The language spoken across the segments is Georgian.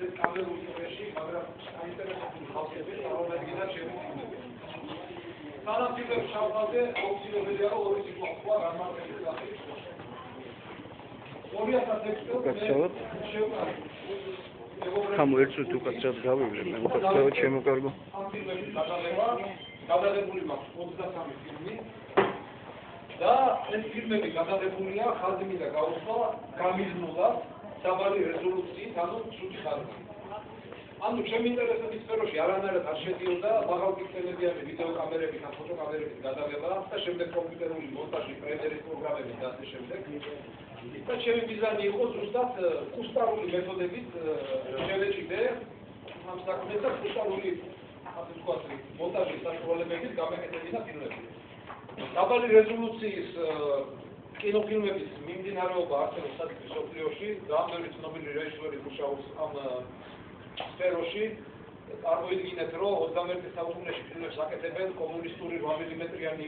ესეთ კამერულ წრეში, მაგრამ საინტერესო ხალხები წარმოადგენდა ჩემი ფილმები. სანამ ფილმებს ჩავყავდე, აუცილებელია რომ ორი ციკლი ყვა გამარჯვების სახით. 2006 წელს შევკარგე. Kamu ერთს უკაცრად გავივლე, მე უკაცრავად შემოკარგო. ამ ფილმების გადაღება გადაღებული მაქვს 23 ფილმი და ეს ფილმები გადაღებულია ხაზი და გაუსვა გამიზნულა საბალი რეზოლუციით, ანუ ცუდი ხაზი. ანუ ჩემი ინტერესების სფეროში არანაირად არ შედიოდა მაღალპიქსელებიანი ვიდეო კამერების ან ფოტო კამერების გადაღება და შემდეგ კომპიუტერული მონტაჟი, პრემიერის პროგრამები და ასე შემდეგ. და ჩემი მიზანი იყო ზუსტად კუსტარული მეთოდებით შევეჭიდე ამ საქმეს და კუსტარული ასე ვთქვათ მონტაჟის საშუალებებით გამეკეთებინა ფილმები. დაბალი რეზოლუციის კინოფილმების მიმდინარეობა არსებობს საკუთრივ სოფლიოში, გამოვიდა ცნობილი რეჟისორი მუშაობს ამ სფეროში. წარმოიდგინეთ, რომ 21 საუკუნეში ფილმებს აკეთებენ კომუნისტური 8 მმ-იანი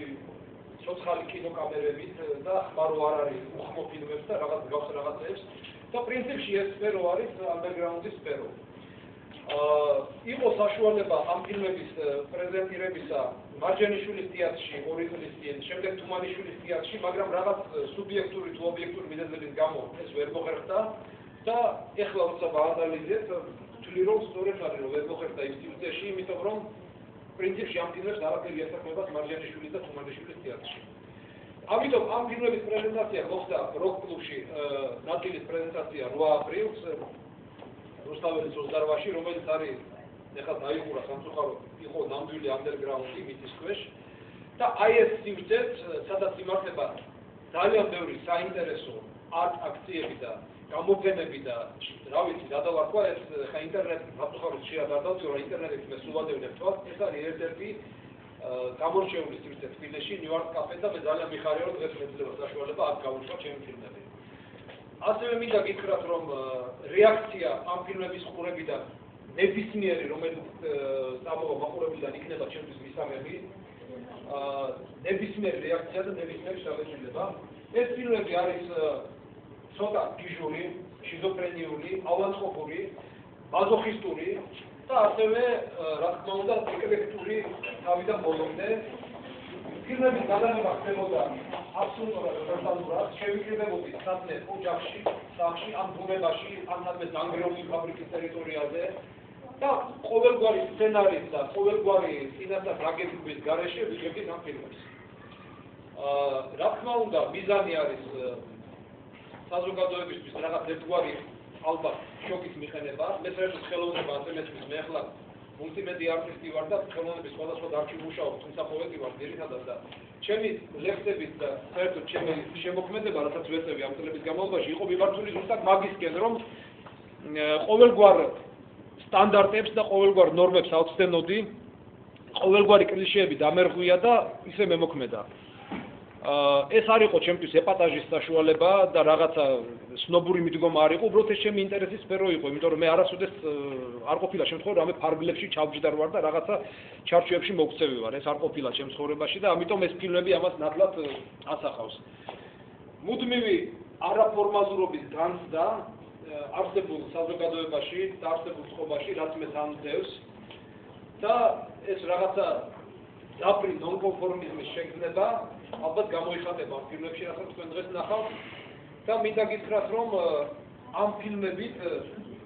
ცოცხალი კინოკამერებით და ხმარო არ არის უხმო ფილმებს და რაღაც გავს რაღაცებს და პრინციპში ეს სფერო არის ანდერგრაუნდის სფერო. იყო საშუალება ამ ფილმების პრეზენტირებისა მარჯანიშვილის თეატრში 2 წლის წინ, შემდეგ თუმანიშვილის თეატრში, მაგრამ რაღაც სუბიექტური თუ ობიექტური მიზეზების გამო ეს ვერ მოხერხდა და ეხლა როცა ვაანალიზებთ, ვთვლი რომ სწორედ არის რომ ვერ მოხერხდა ის სიუჟეტში, იმიტომ რომ პრინციპში ამ ფილმებს არაფერი ეთანხმება მარჯანიშვილის და თუმანიშვილის თეატრში. ამიტომ ამ ფილმების პრეზენტაცია მოხდა როკ კლუბში, ნაწილის პრეზენტაცია 8 აპრილს რუსთაველის 28-ში, რომელიც არის ეხლა დაიხურა სამწუხაროდ, იყო ნამდვილი ანდერგრაუნდი მიწის ქვეშ და აი ეს სიუჟეტ, სადაც იმართება ძალიან ბევრი საინტერესო არტ აქციები და გამოფენები და რა ვიცი, გადავარქვა ეს ხა ინტერნეტი სამწუხაროდ შეიძლება დადავდიო, რომ ინტერნეტით მე სულ ვადევნებ თვალს, ეს არის ერთ-ერთი გამორჩეული სიუჟეტი თბილისში, ნიუ-იორკ კაფე და მე ძალიან მიხარია, რომ დღეს მეძლევა საშუალება აქ გავუშვა ჩემი ფილმები. ასევე მინდა გითხრათ, რომ რეაქცია ამ ფილმების ყურებიდან ნებისმიერი, რომელიც წამოვა მაყურებლიდან იქნება ჩემთვის მისაღები, ნებისმიერი რეაქცია და ნებისმიერი შთაბეჭდილება. ეს ფილმები არის ცოტა გიჟური, შიზოფრენიული, ავანტყოფური, მაზოხისტური და ასევე, რა თქმა უნდა, ეკლექტური თავიდან ბოლომდე. ფილმების გადაღება ხდებოდა აბსოლუტურად პერსონალურად, შევიკრიბებოდით სადმე ოჯახში, სახლში, ამ ბუნებაში, ამ სადმე დანგრეული ფაბრიკის ტერიტორიაზე და ყოველგვარი სცენარის და ყოველგვარი წინასწარ გაგებების გარეშე ვიღებდით ამ ფილმებს. რა თქმა უნდა, მიზანი არის საზოგადოებისთვის რაღაც ერთგვარი ალბათ შოკის მიყენება. მე საერთოდ ხელოვნება ასე მეცვის, მე ახლა მულტიმედია არტისტი ვარ და ხელოვნების სხვადასხვა დარგში მუშაობ, თუმცა პოეტი ვარ ძირითადად და ჩემი ლექსების და საერთოდ ჩემი შემოქმედება, რასაც ვეწევი ამ წლების განმავლობაში, იყო მიმართული ზუსტად მაგისკენ, რომ ყოველგვარ სტანდარტებს და ყოველგვარ ნორმებს ავცდენოდი, ყოველგვარი კლიშეები დამერღვია და ისე მემოქმედა. ეს არ იყო ჩემთვის ეპატაჟის საშუალება და რაღაცა სნობური მიდგომა არ იყო, უბრალოდ ეს ჩემი ინტერესის სფერო იყო, იმიტომ რომ მე არასოდეს არ ყოფილა შემთხვევა, რომ მე ფარგლებში ჩავჯდარ ვარ და რაღაცა ჩარჩოებში მოქცევი ვარ, ეს არ ყოფილა ჩემ ცხოვრებაში და ამიტომ ეს ფილმები ამას ნათლად ასახავს. მუდმივი არაფორმალურობის განცდა არსებულ საზოგადოებაში და არსებულ წყობაში, რაც მე სამდევს და ეს რაღაცა დაფრი ნონკონფორმიზმის შეგრძნება ალბათ გამოიხატება ამ ფილმებში, რასაც თქვენ დღეს ნახავთ და მინდა გითხრათ, რომ ამ ფილმებით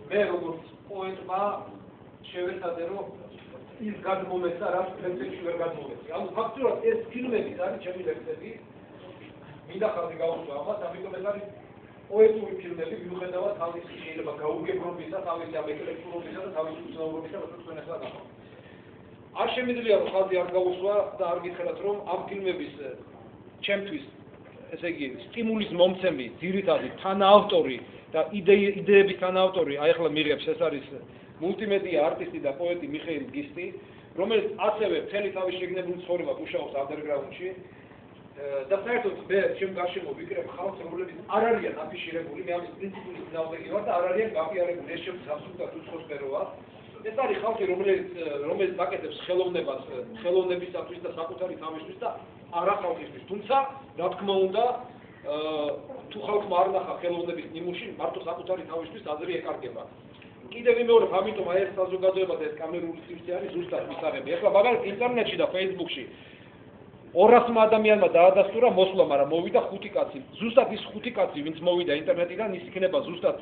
მე როგორც პოეტმა შევეცადე, რომ ის გადმომეცა, რაც ლექსებში ვერ გადმომეცა. ანუ ფაქტურად ეს ფილმები არის ჩემი ლექსები, მინდა ხაზი გავუსვა ამას, ამიტომ ეს არის პოეტური ფილმები, მიუხედავად თავისი შეიძლება გაუგებრობისა, თავისი აბეკლექტურობისა და თავისი უცნაურობისა, რასაც თქვენ ახლა ნახავთ. არ შემიძლია რომ ხაზი არ გავუსვა და არ გითხრათ, რომ ამ ფილმების ჩემთვის, ესე იგი, სტიმულის მომცემი, ძირითადი თანაავტორი და იდეების თანაავტორი, აი ახლა მიღებს, ეს არის მულტიმედია არტისტი და პოეტი მიხეილ გისტი, რომელიც ასევე მთელი თავის შეგნებული ცხოვრება მუშაობს ანდერგრაუნდში და საერთოდ მე ჩემ გარშემო ვიკრებ ხალხს, რომლებიც არ არიან აფიშირებული, მე ამის პრინციპული წინააღმდეგი ვარ და არ არიან გაფიარებული, ეს ჩემთვის აბსოლუტურად უცხო სფეროა. ეს არის ხალხი, რომელიც აკეთებს ხელოვნებას, ხელოვნებისათვის და საკუთარი თავისთვის და არა ხალხისთვის. თუმცა, რა თქმა უნდა, თუ ხალხმა არ ნახა ხელოვნების ნიმუში, მარტო საკუთარი თავისთვის აზრი ეკარგება. კიდევ ვიმეორებ, ამიტომ აი ეს საზოგადოება და ეს კამერული სივრცე არის ზუსტად მისაღები. ეხლა მაგალითად ინტერნეტში და Facebook-ში 200 ადამიანმა დაადასტურა მოსვლა, მაგრამ მოვიდა 5 კაცი. ზუსტად ის 5 კაცი, ვინც მოვიდა ინტერნეტიდან, ის იქნება ზუსტად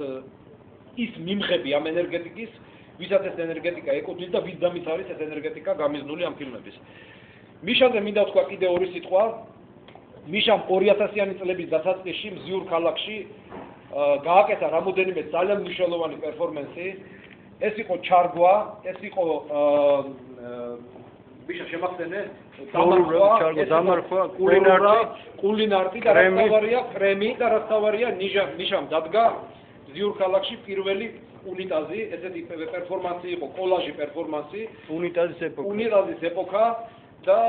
ის მიმღები ამ ენერგეტიკის, ვისაც ეს ენერგეტიკა ეკუთვნის და ვის დამის არის ეს ენერგეტიკა გამიზნული ამ ფილმების. მიშაზე მინდა ვთქვა კიდევ ორი სიტყვა. მიშამ 2000-იანი წლების დასაწყისში მზიურ ქალაქში გააკეთა რამოდენიმე ძალიან მნიშვნელოვანი პერფორმენსი. ეს იყო ჩარგვა, ეს იყო მიშა შემახსენე დამარხვა, კულინარტი და რაც თავარია კრემი და რაც თავარია მიშამ დადგა მზიურ ქალაქში პირველი უნიტაზი, ესეთი პერფორმანსი იყო, კოლაჟი პერფორმანსი, უნიტაზის ეპოქა და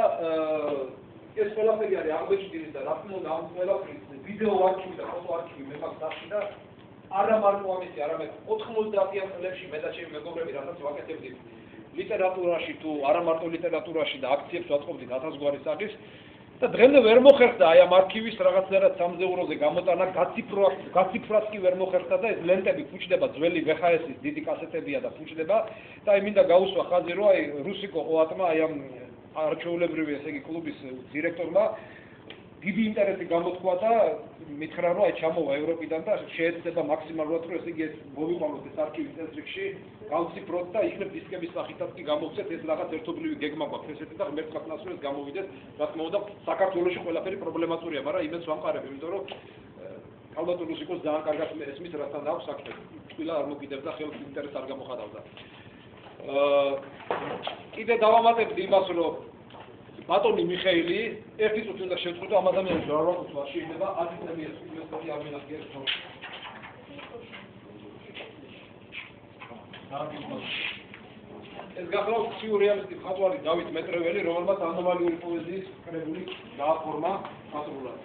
ეს ყველაფერი არის აღბეჭდილი და რა თქმა უნდა ამ ყველაფრის ვიდეო არქივი და ფოტო არქივი მე მაქვს სახში და არა მარტო ამისი, არამედ 90-იან წლებში მე და ჩემი მეგობრები რასაც ვაკეთებდით ლიტერატურაში თუ არა მარტო ლიტერატურაში და აქციებს ვაწყობდით 1000 გვარი სახის და დღემდე ვერ მოხერხდა აი ამ არქივის რაღაცნაირად სამზეუროზე გამოტანა, გაციფრაც კი ვერ მოხერხდა და ეს ლენტები ფუჭდება, ძველი VHS-ის დიდი კასეტებია და ფუჭდება და აი მინდა გაუსვა ხაზი რომ აი რუსიკო ყოატმა აი ამ არჩეულებრივი ესე იგი კლუბის დირექტორმა დიდი ინტერესი გამოთქვა და მითხრა რომ აი ჩამოვა ევროპიდან და შეეცდება მაქსიმალურად რომ ესე იგი ეს მოვიყვანოთ ეს არქივის წესრიგში გავციფროთ და იქნებ დისკების სახითაც კი გამოვცეთ ეს რაღაც ერთობლივი გეგმა გვაქვს ესეთი და ღმერთმა კნასრო ეს გამოვიდეს რა თქმა უნდა საქართველოში ყველაფერი პრობლემატურია მაგრამ იმენს ვამყარებ იმიტომ რომ ალბათ რუსიკოს ძალიან კარგად ესმის რასთან აქვს საქმე თვითონ არ მოგიდებდა ხელს ინტერესს არ გამოხატავდა კიდე დავამატებდი იმას რომ ბატონი მიხეილი ერთი წუთი უნდა შევწყვიტო ამ ადამიანს რა ვაკეთო შეიძლება 10 წელი ეს ფილოსოფია არ მენახიერს ხო ეს გახლავთ სიურეალისტი მხატვარი დავით მეტრეველი რომელმაც ანომალიური პოეზიის კრებული დააფორმა მხატვრულად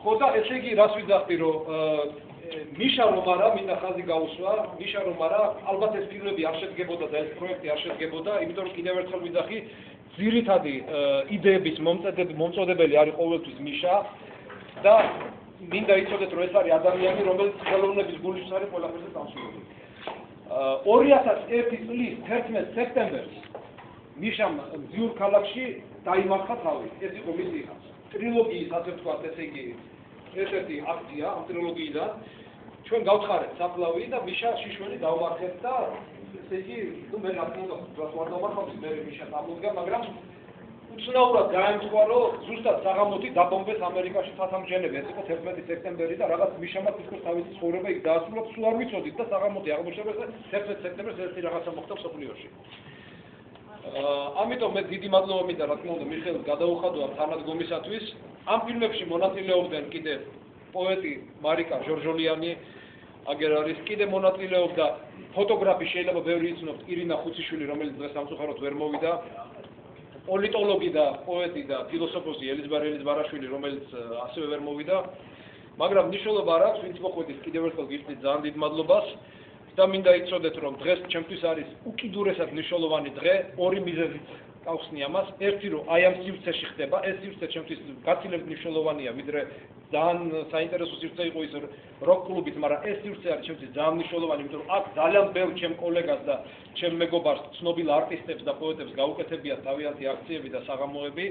ხო და ესე იგი რას ვიძახდი რომ მიშა რომ არა მინდა ხაზი გაუსვა მიშა რომ არა ალბათ ეს ფილმები არ შედგებოდა და ეს პროექტი არ შედგებოდა იმიტომ რომ კიდევ ერთხელ ვიძახი ძირითადი იდეების მომწოდებელი არის ყოველთვის მიშა და მინდა იცოდეთ რომ ეს არის ადამიანი რომელიც ხელოვნების გულისთვის არის ყველაფერზე დამსვენელი 2001 წლის 11 სექტემბერს მიშამ მზიურ ქალაქში დაიმარხა თავი ეს იყო მისი ტრილოგიის ასე ვთქვათ ესე იგი ერთ-ერთი აქცია ამ ტრილოგიიდან ჩვენ გავცხარეთ საფლავი და მიშა შიშველი დავმარხეთ და ესე იგი თუ მე რა თქმა უნდა ვარ დავმარხავდი მე მიშა დამოდგა მაგრამ უცნაურად გაემთხვა რომ ზუსტად საღამოთი დაბომბეს ამერიკაში თათამბჯენები ეს იყო 11 სექტემბერი და რაღაც მიშამაც თვითონ თავისი ცხოვრება იქ დაასრულა სულ არ ვიცოდით და საღამოთი აღმოჩნდა 11 სექტემბერს ერთი რაღაცა მოხდა მსოფლიოში ამიტომ მე დიდი მადლობა მინდა რა თქმა უნდა მიხეილს გადაუხადო თანადგომისათვის ამ ფილმებში მონაწილეობდნენ კიდე პოეტი მარიკა ჟორჟოლიანი აგერ არის კიდე მონაწილეობდა ფოტოგრაფი შეიძლება ბევრი იცნობთ ირინა ხუციშვილი რომელიც დღეს სამწუხაროდ ვერ მოვიდა პოლიტოლოგი და პოეტი და ფილოსოფოსი ელიზბარაშვილი რომელიც ასევე ვერ მოვიდა მაგრამ მნიშვნელობა არ აქვს ვინც მოხვედით კიდევ ერთხელ გიხდით ძალიან დიდ მადლობას და მინდა იცოდეთ რომ დღეს ჩემთვის არის უკიდურესად მნიშვნელოვანი დღე ორი მიზეზით გავხსნი ამას ერთი რომ აი ამ სივრცეში ხდება ეს სივრცე ჩემთვის გაცილებით მნიშვნელოვანია ვიდრე ძალიან საინტერესო სივრცე იყო ის როკ კლუბით მაგრამ ეს სივრცე არის ჩემთვის ძალიან მნიშვნელოვანი იმიტომ რომ აქ ძალიან ბევრ ჩემ კოლეგას და ჩემ მეგობარს ცნობილ არტისტებს და პოეტებს გაუკეთებიათ თავიანთი აქციები და საღამოები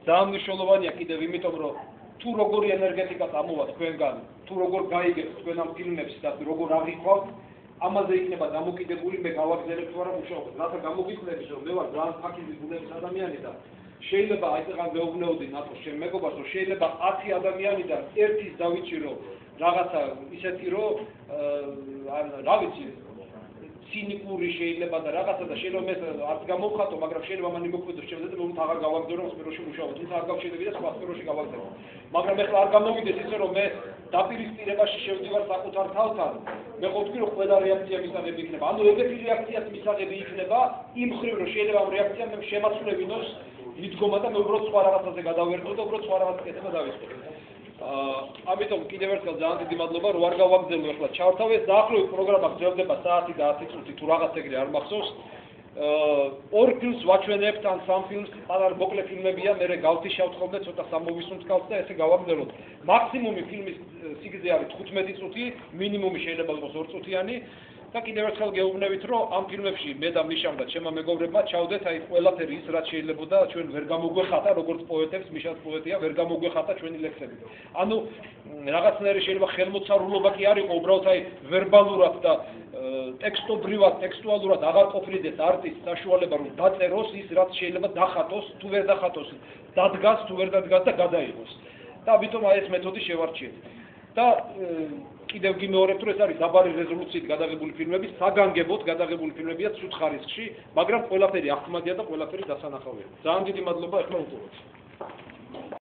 ძალიან მნიშვნელოვანია კიდევ იმიტომ რომ თუ როგორი ენერგეტიკა წამოვა თქვენგან თუ როგორ გაიგებთ თქვენ ამ ფილმებს და როგორ აღიქვავთ ამაზე იქნება დამოკიდებული მე გავაგზავნებ თუ არა მუშაობა რათა გამოგიქმნების რომ მე ვარ ძალიან ფაქიზი ბუნების ადამიანი და შეიძლება აი წეგან ვეუბნეოდი ნატოს ჩემ მეგობარს რომ შეიძლება 10 ადამიანიდან ერთის დავიჭირო რაღაცა ისეთი რომ რა ვიცი ცინიკური შეიძლება და რაღაცა და შეიძლება მე არც გამოვხატო მაგრამ შეიძლება მან იმოქმედოს ჩემზე და მე უნდა აღარ გავაგზავნო სფეროში მუშაობა თუმცა არ გავშენები და სხვა სფეროში გავაგზავნო მაგრამ ეხლა არ გამოვიდეს ისე რომ მე დაპირისპირებაში შევდივარ საკუთარ თავთან მე ყოფილი რომ ყველა რეაქცია მისაღები იქნება ანუ ეგეთი რეაქციაც მისაღები იქნება იმ ხრივ რომ შეიძლება ამ რეაქციამ მე შემაცვლებინოს მიდგომა და მე უბრალოდ სხვა რაღაცაზე გადავერთო და უბრალოდ სხვა რაღაცას კეთება დავიწყო ამიტომ კიდევ ერთხელ ძალიან დიდი მადლობა რომ არ გავაგზავნო ახლა ჩავთავე ეს დაახლოებით პროგრამა გრძელდება საათი და 10 წუთი თუ რაღაც ეგრე არ მახსოვს ორ ფილმს ვაჩვენებთ ან სამ ფილმს, პატარა მოკლე ფილმებია, მე გავთიშავთ ხოლმე ცოტა სამოვისუნთ კალს და ესე გავაგრძელოთ. მაქსიმუმი ფილმის სიგრძე არის 15 წუთი, მინიმუმი შეიძლება იყოს 2 წუთიანი. და კიდევ ერთხელ გეუბნებით, რომ ამ ფილმებში მე და მიშამ და ჩემმა მეგობრებმა ჩავდეთ აი ყველაფერი ის, რაც შეიძლებოდა ჩვენ ვერ გამოგვეხატა, როგორც პოეტებს, მიშაც პოეტია, ვერ გამოგვეხატა ჩვენი ლექსები. ანუ რაღაცნაირი შეიძლება ხელმოცარულობა კი არ იყო, უბრალოდ აი ვერბალურად და ტექსტობრივად, ტექსტუალურად აღარ ყოფნიდეს არტისტს საშუალება, რომ დაწეროს ის, რაც შეიძლება დახატოს, თუ ვერ დახატოს, დადგას, თუ ვერ დადგას და გადაიღოს. და ამიტომ აი ეს მეთოდი შევარჩიეთ. და კიდევ გიმეორებთ, რომ ეს არის დაბალი რეზოლუციით გადაღებული ფილმები, საგანგებოდ გადაღებული ფილმებია ცუდ ხარისხში, მაგრამ ყველაფერი ახმადია და ყველაფერი დასანახავია. ძალიან დიდი მადლობა, ახლა უყურებთ.